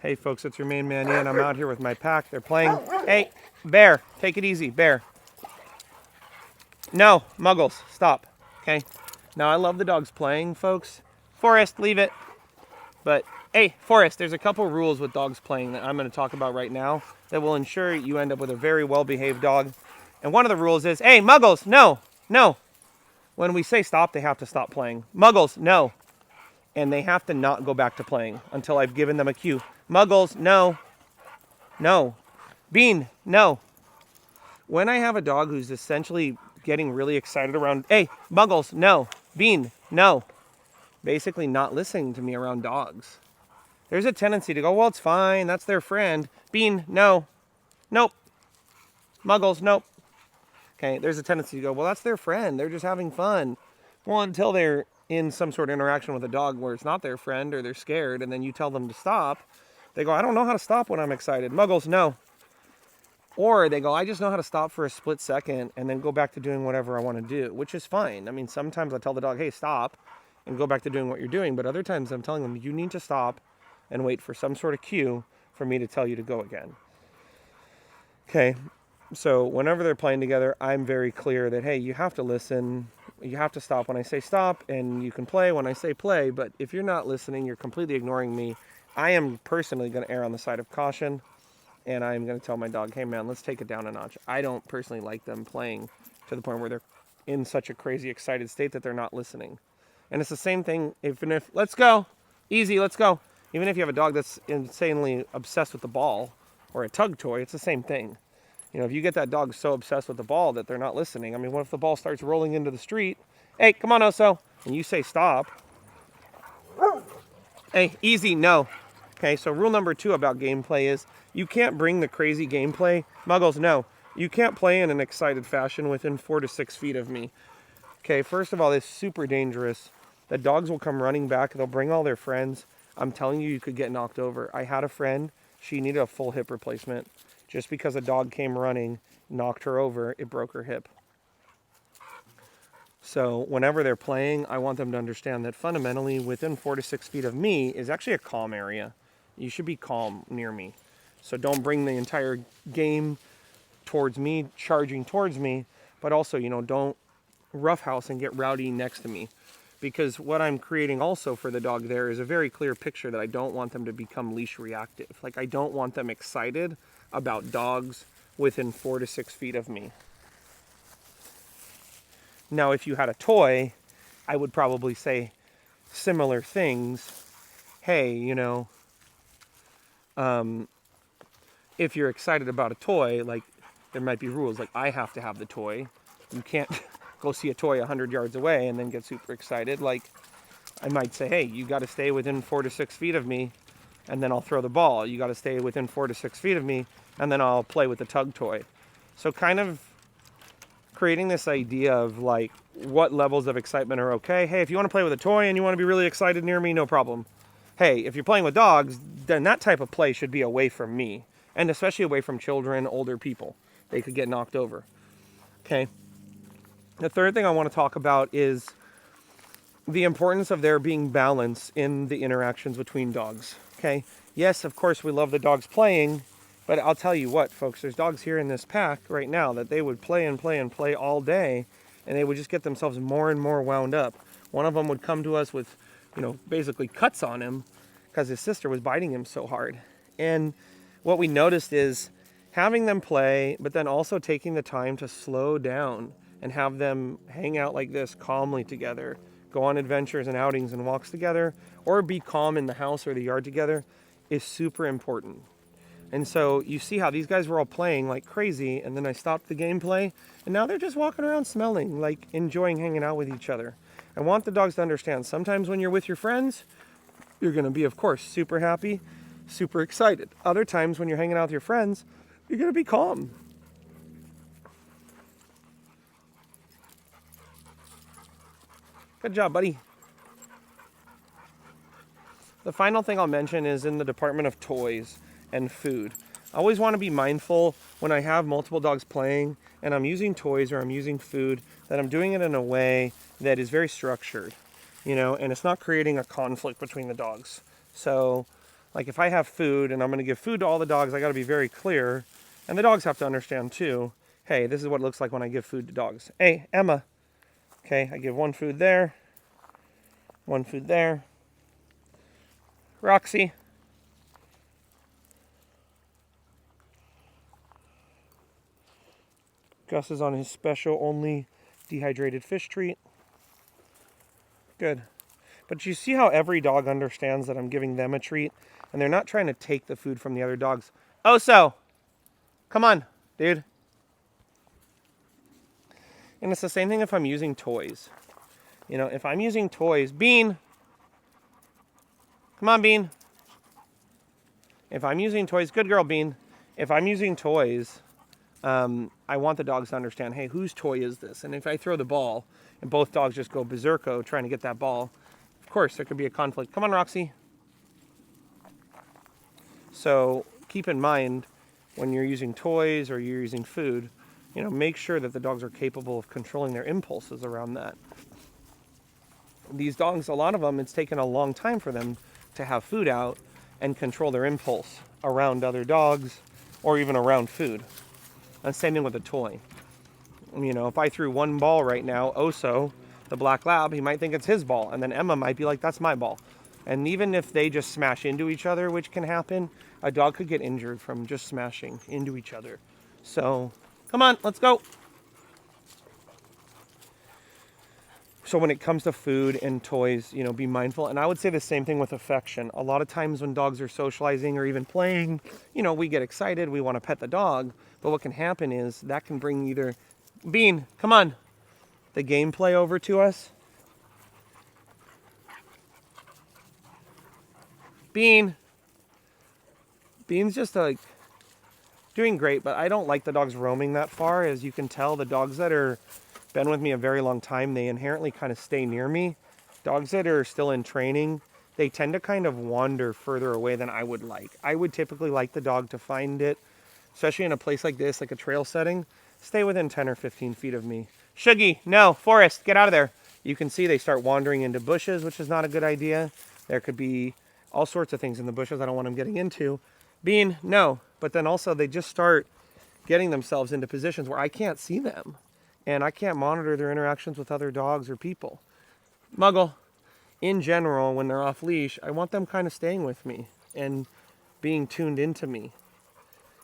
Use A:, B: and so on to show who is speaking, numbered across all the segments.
A: Hey folks, it's your main man Ian. I'm out here with my pack. They're playing. Hey, Bear, take it easy, Bear. No, Muggles, stop. Okay. Now I love the dogs playing, folks. Forrest, leave it. But hey, Forrest, there's a couple rules with dogs playing that I'm going to talk about right now that will ensure you end up with a very well-behaved dog. And one of the rules is, hey, Muggles, no, no. When we say stop, they have to stop playing. Muggles, no. And they have to not go back to playing until I've given them a cue. Muggles, no, no. Bean, no. When I have a dog who's essentially getting really excited around, hey, Muggles, no. Bean, no. Basically not listening to me around dogs. There's a tendency to go, well, it's fine. That's their friend. Bean, no. Nope. Muggles, nope. Okay, there's a tendency to go, well, that's their friend. They're just having fun. Well, until they're in some sort of interaction with a dog where it's not their friend or they're scared, and then you tell them to stop, they go, I don't know how to stop when I'm excited. Muggles, no. Or they go, I just know how to stop for a split second and then go back to doing whatever I want to do, which is fine. I mean, sometimes I tell the dog, hey, stop, and go back to doing what you're doing. But other times I'm telling them, you need to stop and wait for some sort of cue for me to tell you to go again. Okay, so whenever they're playing together, I'm very clear that, hey, you have to listen. You have to stop when I say stop, and you can play when I say play. But if you're not listening, you're completely ignoring me. I am personally going to err on the side of caution. And I'm going to tell my dog, hey, man, let's take it down a notch. I don't personally like them playing to the point where they're in such a crazy, excited state that they're not listening. And it's the same thing, even if, let's go, easy, let's go. Even if you have a dog that's insanely obsessed with the ball or a tug toy, it's the same thing. You know, if you get that dog so obsessed with the ball that they're not listening, I mean, what if the ball starts rolling into the street? Hey, come on, Oso. And you say stop. Hey, easy, no. Okay, so rule number 2 about gameplay is you can't bring the crazy gameplay. Muggles, no. You can't play in an excited fashion within 4 to 6 feet of me. Okay, first of all, it's super dangerous. The dogs will come running back. They'll bring all their friends. I'm telling you, you could get knocked over. I had a friend. She needed a full hip replacement. Just because a dog came running, knocked her over, it broke her hip. So whenever they're playing, I want them to understand that fundamentally within 4 to 6 feet of me is actually a calm area. You should be calm near me. So don't bring the entire game towards me, charging towards me, but also, you know, don't roughhouse and get rowdy next to me. Because what I'm creating also for the dog there is a very clear picture that I don't want them to become leash reactive. Like, I don't want them excited about dogs within 4 to 6 feet of me. Now, if you had a toy, I would probably say similar things. Hey, you know, if you're excited about a toy, like, there might be rules. Like, I have to have the toy. You can't go see a toy 100 yards away and then get super excited. Like, I might say, hey, you got to stay within 4 to 6 feet of me, and then I'll throw the ball. You got to stay within 4 to 6 feet of me, and then I'll play with the tug toy. So kind of creating this idea of, like, what levels of excitement are okay. Hey, if you want to play with a toy and you want to be really excited near me, no problem. Hey, if you're playing with dogs, then that type of play should be away from me, and especially away from children, older people. They could get knocked over. Okay. The third thing I want to talk about is the importance of there being balance in the interactions between dogs. Okay. Yes, of course, we love the dogs playing, but I'll tell you what, folks, there's dogs here in this pack right now that they would play and play and play all day, and they would just get themselves more and more wound up. One of them would come to us with, you know, basically cuts on him because his sister was biting him so hard. And what we noticed is having them play, but then also taking the time to slow down and have them hang out like this calmly together, go on adventures and outings and walks together, or be calm in the house or the yard together is super important. And so you see how these guys were all playing like crazy, and then I stopped the gameplay, and now they're just walking around smelling, like enjoying hanging out with each other. I want the dogs to understand sometimes when you're with your friends, you're going to be, of course, super happy, super excited. Other times when you're hanging out with your friends, you're going to be calm. Good job, buddy. The final thing I'll mention is in the department of toys and food. I always want to be mindful when I have multiple dogs playing and I'm using toys or I'm using food that I'm doing it in a way that is very structured, you know, and it's not creating a conflict between the dogs. So Like if I have food and I'm going to give food to all the dogs, I got to be very clear. And the dogs have to understand too, hey, this is what it looks like when I give food to dogs. Hey, Emma. Okay, I give one food there. One food there. Roxy. Gus is on his special only dehydrated fish treat. Good. But you see how every dog understands that I'm giving them a treat and they're not trying to take the food from the other dogs. Oso, come on, dude. And it's the same thing if I'm using toys. You know, if I'm using toys, Bean, come on, Bean. If I'm using toys, good girl, Bean. If I'm using toys, I want the dogs to understand, hey, whose toy is this? And if I throw the ball and both dogs just go berserko trying to get that ball, of course, there could be a conflict. Come on, Roxy. So keep in mind when you're using toys or you're using food, you know, make sure that the dogs are capable of controlling their impulses around that. These dogs, a lot of them, it's taken a long time for them to have food out and control their impulse around other dogs or even around food. And same thing with a toy. You know, if I threw one ball right now, Oso, the black lab, he might think it's his ball. And then Emma might be like, that's my ball. And even if they just smash into each other, which can happen, a dog could get injured from just smashing into each other. So, come on, let's go. So when it comes to food and toys, you know, be mindful. And I would say the same thing with affection. A lot of times when dogs are socializing or even playing, you know, we get excited, we want to pet the dog. But what can happen is that can bring either, Bean, come on, the gameplay over to us. Bean. Bean's just like doing great, but I don't like the dogs roaming that far. As you can tell, the dogs that are been with me a very long time, they inherently kind of stay near me. Dogs that are still in training, they tend to kind of wander further away than I would like. I would typically like the dog to find it, especially in a place like this, like a trail setting, stay within 10 or 15 feet of me. Shuggy, no, Forrest, get out of there. You can see they start wandering into bushes, which is not a good idea. There could be all sorts of things in the bushes I don't want them getting into. Bean, no. But then also they just start getting themselves into positions where I can't see them. And I can't monitor their interactions with other dogs or people. Muggle, in general, when they're off leash, I want them kind of staying with me and being tuned into me.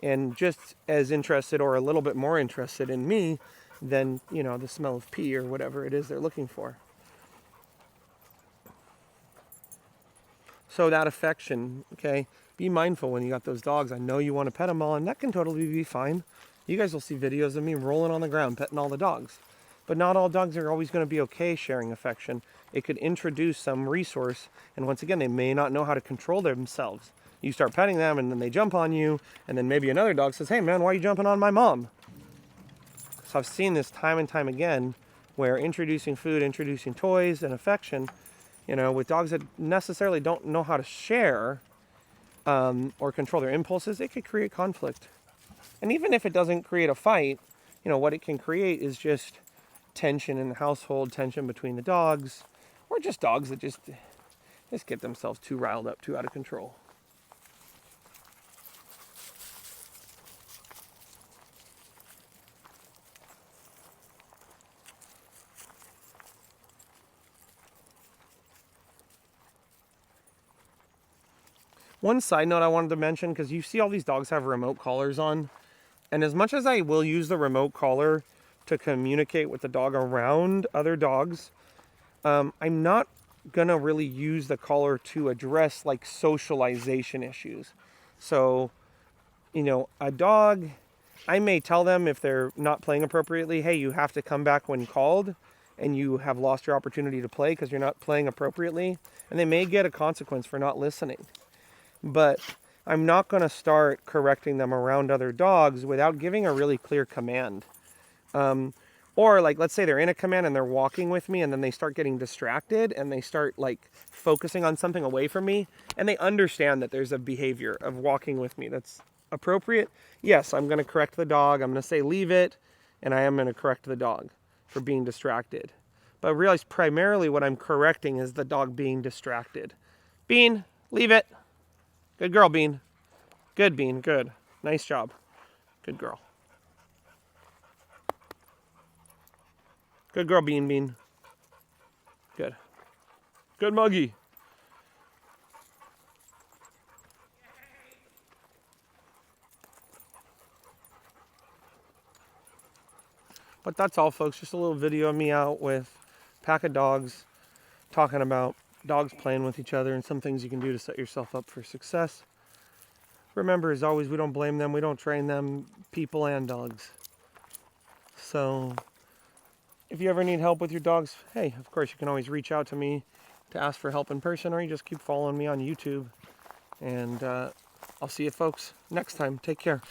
A: And just as interested or a little bit more interested in me than, you know, the smell of pee or whatever it is they're looking for. So that affection, okay, be mindful when you got those dogs. I know you want to pet them all, and that can totally be fine. You guys will see videos of me rolling on the ground, petting all the dogs. But not all dogs are always going to be okay sharing affection. It could introduce some resource, and once again, they may not know how to control themselves. You start petting them, and then they jump on you, and then maybe another dog says, hey man, why are you jumping on my mom? So I've seen this time and time again, where introducing food, introducing toys, and affection, you know, with dogs that necessarily don't know how to share or control their impulses, it could create conflict. And even if it doesn't create a fight, you know, what it can create is just tension in the household, tension between the dogs, or just dogs that just get themselves too riled up, too out of control. One side note I wanted to mention, because you see all these dogs have remote collars on, and as much as I will use the remote collar to communicate with the dog around other dogs, I'm not gonna really use the collar to address like socialization issues. So, you know, a dog, I may tell them if they're not playing appropriately, hey, you have to come back when called, and you have lost your opportunity to play because you're not playing appropriately, and they may get a consequence for not listening. But I'm not going to start correcting them around other dogs without giving a really clear command. Or like, let's say they're in a command and they're walking with me and then they start getting distracted and they start like focusing on something away from me, and they understand that there's a behavior of walking with me that's appropriate. Yes, I'm going to correct the dog. I'm going to say leave it, and I am going to correct the dog for being distracted. But I realize primarily what I'm correcting is the dog being distracted. Bean, leave it. Good girl, Bean. Good, Bean. Good. Nice job. Good girl. Good girl, Bean Bean. Good. Good, Muggy. But that's all, folks. Just a little video of me out with a pack of dogs, talking about dogs playing with each other and some things you can do to set yourself up for success. Remember, as always, we don't blame them. We don't train them, people and dogs. So if you ever need help with your dogs, hey, of course, you can always reach out to me to ask for help in person, or you just keep following me on YouTube. And I'll see you folks next time. Take care.